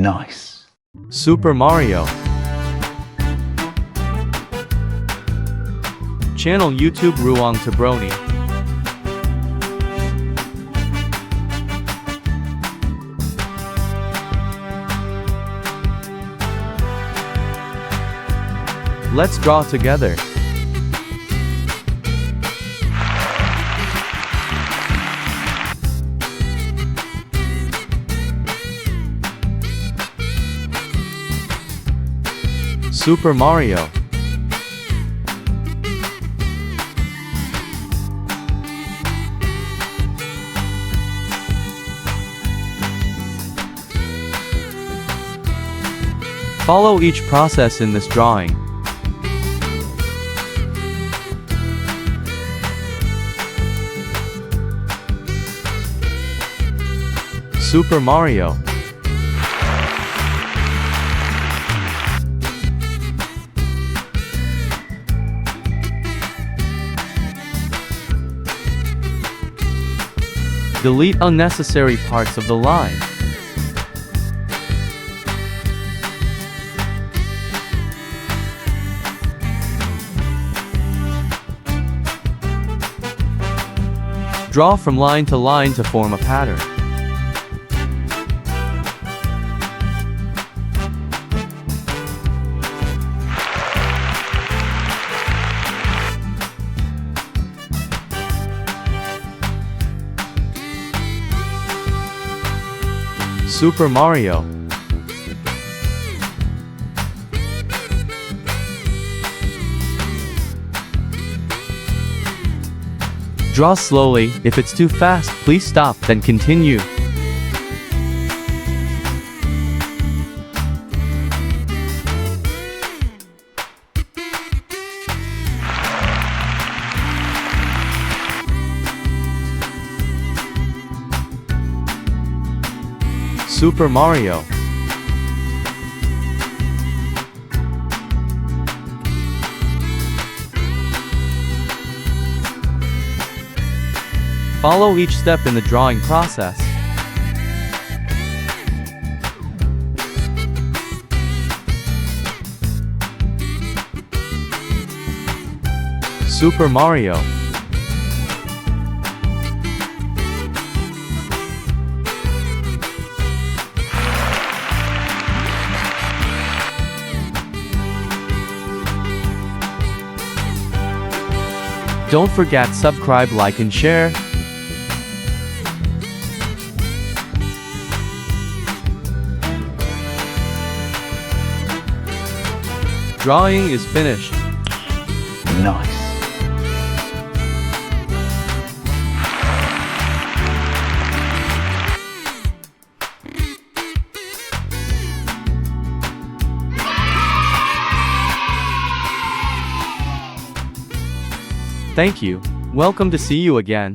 Nice. Super Mario. Channel YouTube Ruangtabroni. Let's draw together. Super Mario. Follow each process in this drawing. Super Mario. Delete unnecessary parts of the line. Draw from line to line to form a pattern. Super Mario. Draw slowly. If it's too fast, please stop, then continue. Super Mario. Follow each step in the drawing process. Super Mario. Don't forget subscribe, like and share. Drawing is finished. Nice. Thank you. Welcome to see you again.